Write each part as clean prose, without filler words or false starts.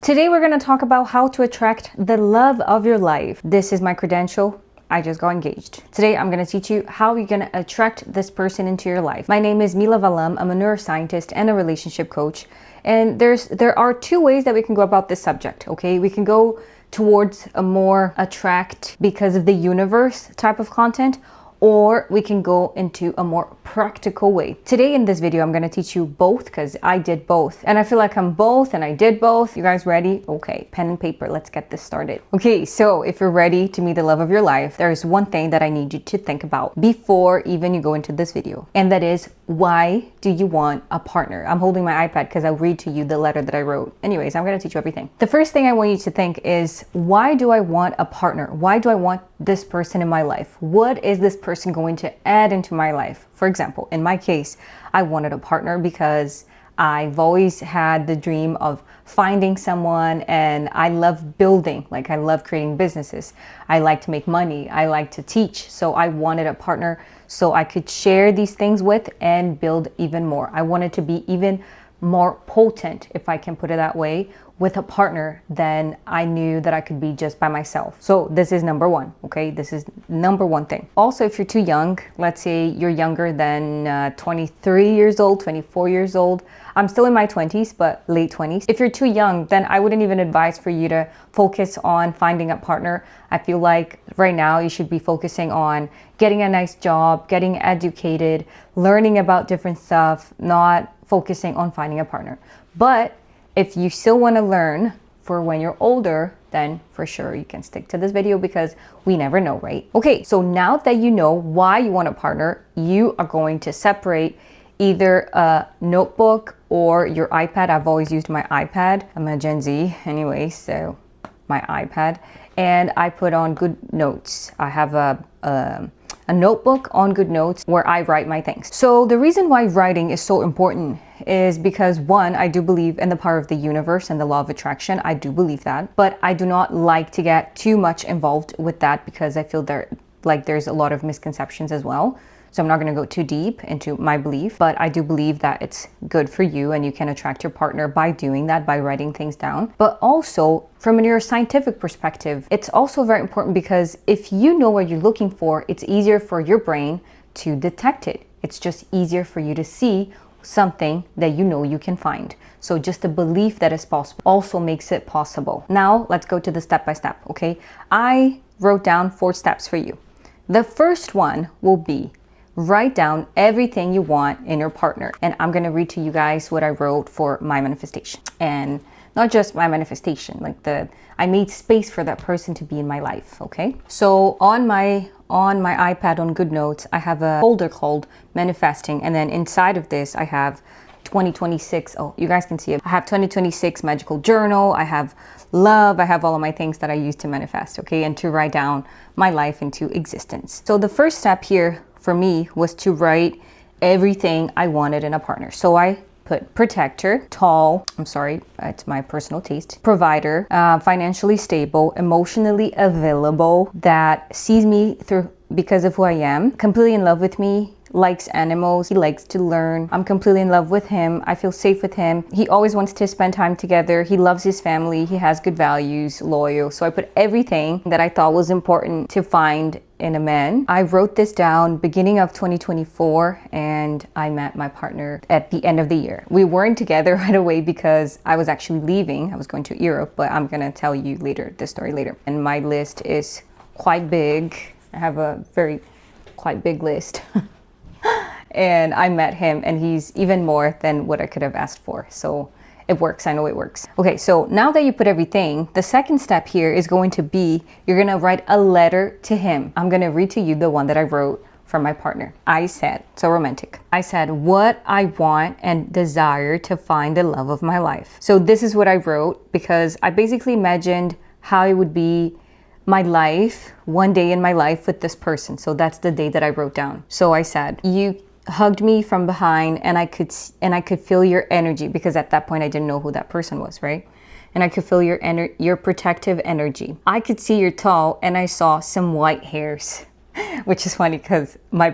Today we're going to talk about how to attract the love of your life. This is my credential. I just got engaged. Today I'm going to teach you how you're going to attract this person into your life. My name is Mila Valam. I'm a neuroscientist and a relationship coach. And there are two ways that we can go about this subject, okay? We can go towards a more attract because of the universe type of content, or we can go into a more practical way. Today in this video, I'm gonna teach you both because I did both. And I feel like I'm both and I did both. You guys ready? Okay, pen and paper, let's get this started. Okay, so if you're ready to meet the love of your life, there is one thing that I need you to think about before even you go into this video. And that is, why do you want a partner? I'm holding my iPad because I'll read to you the letter that I wrote. Anyways, I'm gonna teach you everything. The first thing I want you to think is, why do I want a partner? Why do I want this person in my life? What is this person going to add into my life? For example, in my case, I wanted a partner because I've always had the dream of finding someone, and I love building, like I love creating businesses. I like to make money. I like to teach. So I wanted a partner so I could share these things with and build even more. I wanted to be even more potent, if I can put it that way, with a partner than I knew that I could be just by myself. So this is number one, okay? This is number one thing. Also, if you're too young, let's say you're younger than 23 years old, 24 years old. I'm still in my 20s, but late 20s. If you're too young, then I wouldn't even advise for you to focus on finding a partner. I feel like right now you should be focusing on getting a nice job, getting educated, learning about different stuff, not focusing on finding a partner. But if you still want to learn for when you're older, then for sure you can stick to this video because we never know, right? Okay, so now that you know why you want a partner, you are going to separate either a notebook or your iPad. I've always used my iPad. I'm a Gen Z anyway, so my iPad. And I put on GoodNotes. I have a notebook on GoodNotes where I write my things. So the reason why writing is so important is because, one, I do believe in the power of the universe and the law of attraction. I do believe that, but I do not like to get too much involved with that because I feel there's a lot of misconceptions as well. So I'm not going to go too deep into my belief, but I do believe that it's good for you and you can attract your partner by doing that, by writing things down. But also from a neuroscientific perspective, it's also very important because if you know what you're looking for, it's easier for your brain to detect it. It's just easier for you to see something that you know you can find. So just the belief that it's possible also makes it possible. Now let's go to the step by step, okay? I wrote down 4 steps for you. The first one will be, write down everything you want in your partner. And I'm going to read to you guys what I wrote for my manifestation. And not just my manifestation, I made space for that person to be in my life, okay? So on my iPad on GoodNotes, I have a folder called Manifesting. And then inside of this, I have 2026. Oh, you guys can see it. I have 2026 Magical Journal. I have love. I have all of my things that I use to manifest, okay? And to write down my life into existence. So the first step here for me was to write everything I wanted in a partner. So I put protector, tall, it's my personal taste, provider, financially stable, emotionally available, that sees me through because of who I am, completely in love with me, likes animals, he likes to learn, I'm completely in love with him, I feel safe with him, he always wants to spend time together, he loves his family, he has good values, loyal. So I put everything that I thought was important to find in a man. I wrote this down beginning of 2024 and I met my partner at the end of the year. We weren't together right away because I was actually leaving. I was going to Europe, but I'm gonna tell you this story later. And my list is quite big. I have a quite big list. And I met him and he's even more than what I could have asked for. So it works, I know it works. Okay, so now that you put everything, the second step here is going to be, you're gonna write a letter to him. I'm gonna read to you the one that I wrote for my partner. I said, so romantic. I said, what I want and desire to find the love of my life. So this is what I wrote because I basically imagined how it would be my life, one day in my life with this person. So that's the day that I wrote down. So I said, you hugged me from behind and I could feel your energy, because at that point I didn't know who that person was, right? And I could feel your protective energy. I could see you're tall and I saw some white hairs, which is funny because my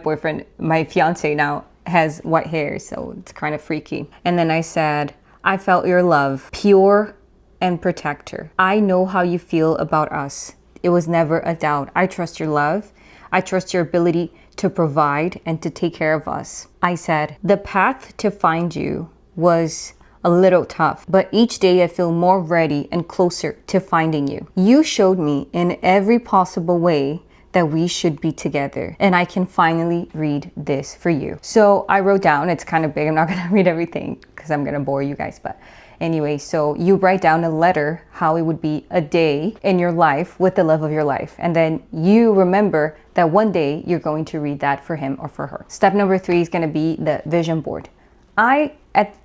fiance now has white hair, so it's kind of freaky. And then I said, I felt your love, pure, and protector. I know how you feel about us. It was never a doubt. I trust your love. I trust your ability to provide and to take care of us. I said, the path to find you was a little tough, but each day I feel more ready and closer to finding you. You showed me in every possible way that we should be together, and I can finally read this for you. So I wrote down, it's kind of big, I'm not gonna read everything because I'm gonna bore you guys, but anyway, so you write down a letter, how it would be a day in your life with the love of your life. And then you remember that one day you're going to read that for him or for her. Step number 3 is gonna be the vision board.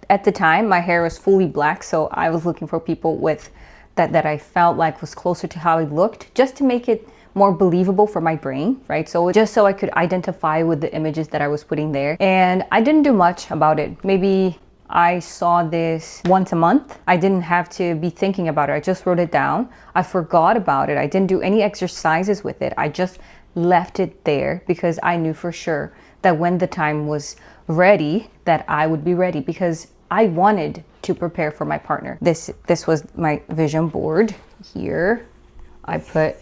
At the time, my hair was fully black, so I was looking for people with that I felt like was closer to how it looked, just to make it more believable for my brain, right? So just so I could identify with the images that I was putting there. And I didn't do much about it. Maybe I saw this once a month. I didn't have to be thinking about it. I just wrote it down. I forgot about it. I didn't do any exercises with it. I just left it there because I knew for sure that when the time was ready, that I would be ready, because I wanted to prepare for my partner. This was my vision board here. I put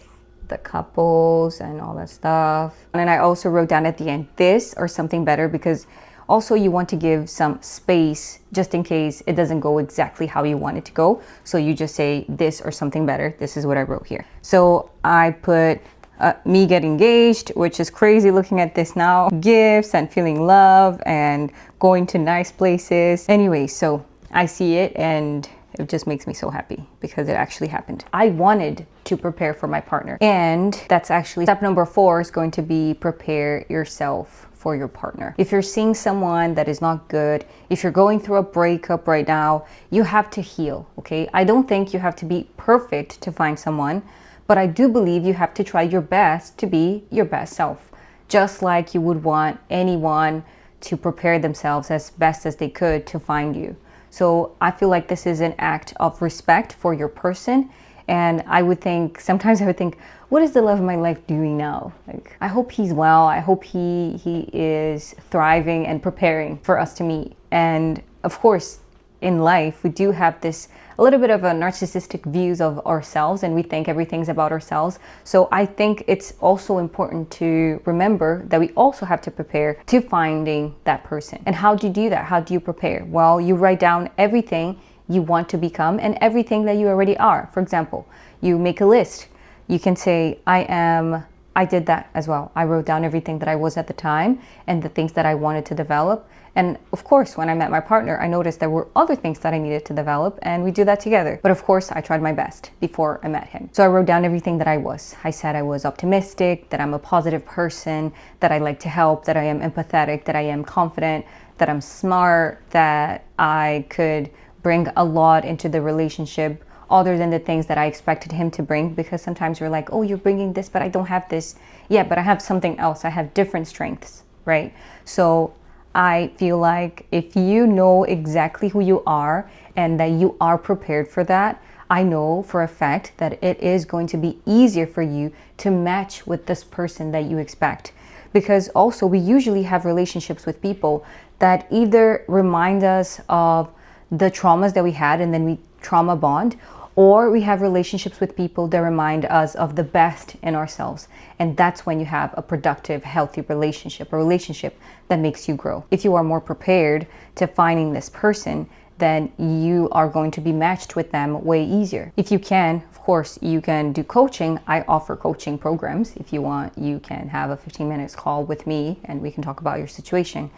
the couples and all that stuff. And I also wrote down at the end, this or something better, because also you want to give some space just in case it doesn't go exactly how you want it to go. So you just say this or something better. This is what I wrote here. So I put me getting engaged, which is crazy looking at this now. Gifts and feeling love and going to nice places. Anyway, so I see it and it just makes me so happy because it actually happened. I wanted to prepare for my partner. And that's actually step number 4 is going to be prepare yourself for your partner. If you're seeing someone that is not good, if you're going through a breakup right now, you have to heal, okay? I don't think you have to be perfect to find someone, but I do believe you have to try your best to be your best self, just like you would want anyone to prepare themselves as best as they could to find you. So I feel like this is an act of respect for your person. And sometimes I would think, what is the love of my life doing now? Like, I hope he's well. I hope he is thriving and preparing for us to meet. And of course, in life, we do have a little bit of a narcissistic views of ourselves, and we think everything's about ourselves. So I think it's also important to remember that we also have to prepare to finding that person. And how do you do that? How do you prepare? Well, you write down everything you want to become and everything that you already are. For example, you make a list. You can say, I did that as well. I wrote down everything that I was at the time and the things that I wanted to develop. And of course, when I met my partner, I noticed there were other things that I needed to develop, and we do that together. But of course, I tried my best before I met him. So I wrote down everything that I was. I said I was optimistic, that I'm a positive person, that I like to help, that I am empathetic, that I am confident, that I'm smart, that I could bring a lot into the relationship other than the things that I expected him to bring, because sometimes you're like, oh, you're bringing this, but I don't have this. Yeah, but I have something else. I have different strengths, right? So I feel like if you know exactly who you are and that you are prepared for that, I know for a fact that it is going to be easier for you to match with this person that you expect. Because also we usually have relationships with people that either remind us of the traumas that we had and then we trauma bond, or we have relationships with people that remind us of the best in ourselves. And that's when you have a productive, healthy relationship, a relationship that makes you grow. If you are more prepared to finding this person, then you are going to be matched with them way easier. If you can, of course, you can do coaching. I offer coaching programs. If you want, you can have a 15 minutes call with me and we can talk about your situation.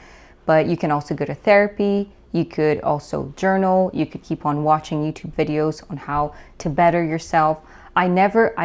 But you can also go to therapy. You could also journal. You could keep on watching YouTube videos on how to better yourself. I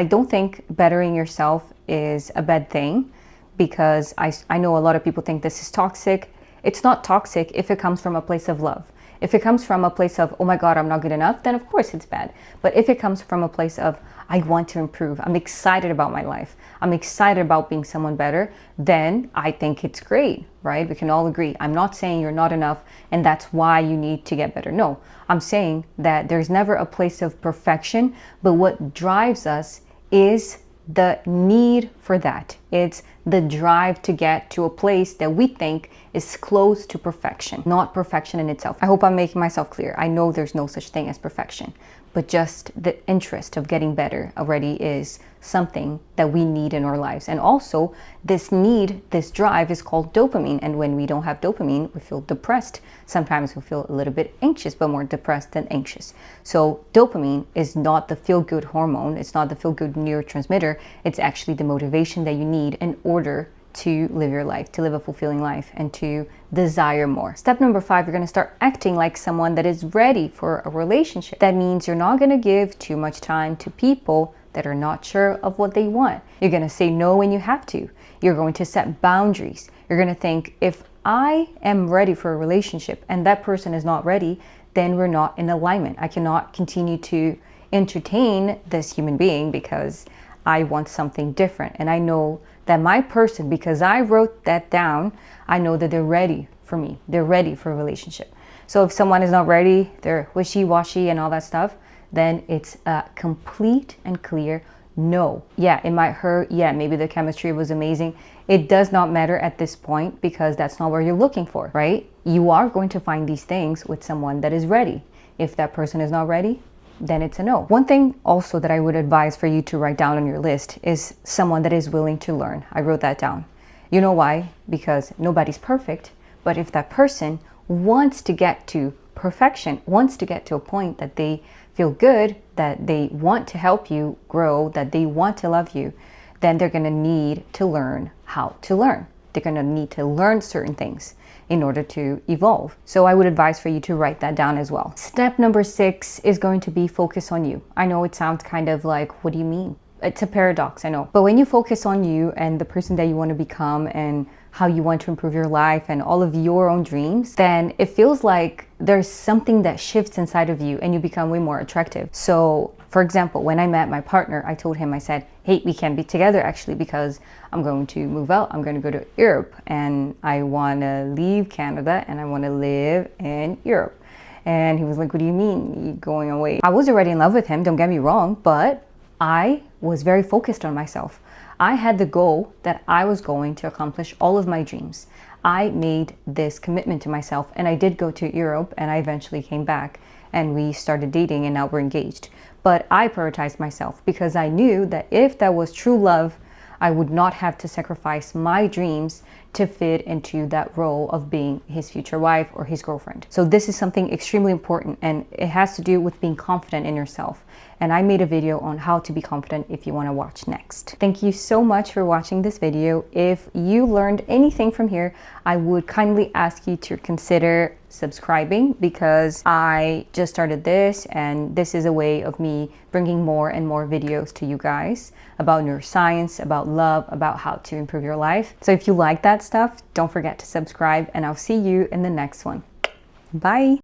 don't think bettering yourself is a bad thing, because I know a lot of people think this is toxic. It's not toxic if it comes from a place of love. If it comes from a place of, oh my God, I'm not good enough, then of course it's bad. But if it comes from a place of, I want to improve, I'm excited about my life, I'm excited about being someone better, then I think it's great, right? We can all agree. I'm not saying you're not enough and that's why you need to get better. No, I'm saying that there's never a place of perfection, but what drives us is the need for that. It's the drive to get to a place that we think is close to perfection, not perfection in itself. I hope I'm making myself clear. I know there's no such thing as perfection, but just the interest of getting better already is something that we need in our lives. And also, this need, this drive is called dopamine. And when we don't have dopamine, we feel depressed. Sometimes we feel a little bit anxious, but more depressed than anxious. So dopamine is not the feel-good hormone. It's not the feel-good neurotransmitter. It's actually the motivation that you need in order to live your life, to live a fulfilling life, and to desire more. Step number 5, you're going to start acting like someone that is ready for a relationship. That means you're not going to give too much time to people that are not sure of what they want. You're going to say no when you have to. You're going to set boundaries. You're going to think, if I am ready for a relationship and that person is not ready, then we're not in alignment. I cannot continue to entertain this human being because I want something different. And I know that my person, because I wrote that down, I know that they're ready for me. They're ready for a relationship. So if someone is not ready, they're wishy-washy and all that stuff, then it's a complete and clear no. Yeah, it might hurt. Yeah, maybe the chemistry was amazing. It does not matter at this point because that's not what you're looking for, right? You are going to find these things with someone that is ready. If that person is not ready, then it's a no. One thing also that I would advise for you to write down on your list is someone that is willing to learn. I wrote that down. You know why? Because nobody's perfect, but if that person wants to get to perfection, wants to get to a point that they feel good, that they want to help you grow, that they want to love you, then they're gonna need to learn how to learn. They're gonna need to learn certain things in order to evolve. So I would advise for you to write that down as well. Step number 6 is going to be focus on you. I know it sounds kind of like, what do you mean? It's a paradox, I know. But when you focus on you and the person that you want to become and how you want to improve your life and all of your own dreams, then it feels like there's something that shifts inside of you and you become way more attractive. So for example, when I met my partner, I told him, I said, hey, we can't be together actually because I'm going to move out. I'm going to go to Europe and I want to leave Canada and I want to live in Europe. And he was like, what do you mean you're going away? I was already in love with him, don't get me wrong, but I was very focused on myself. I had the goal that I was going to accomplish all of my dreams. I made this commitment to myself and I did go to Europe and I eventually came back and we started dating and now we're engaged. But I prioritized myself because I knew that if that was true love, I would not have to sacrifice my dreams to fit into that role of being his future wife or his girlfriend. So this is something extremely important and it has to do with being confident in yourself. And I made a video on how to be confident if you want to watch next. Thank you so much for watching this video. If you learned anything from here, I would kindly ask you to consider subscribing because I just started this and this is a way of me bringing more and more videos to you guys about neuroscience, about love, about how to improve your life. So if you like that stuff, don't forget to subscribe and I'll see you in the next one. Bye.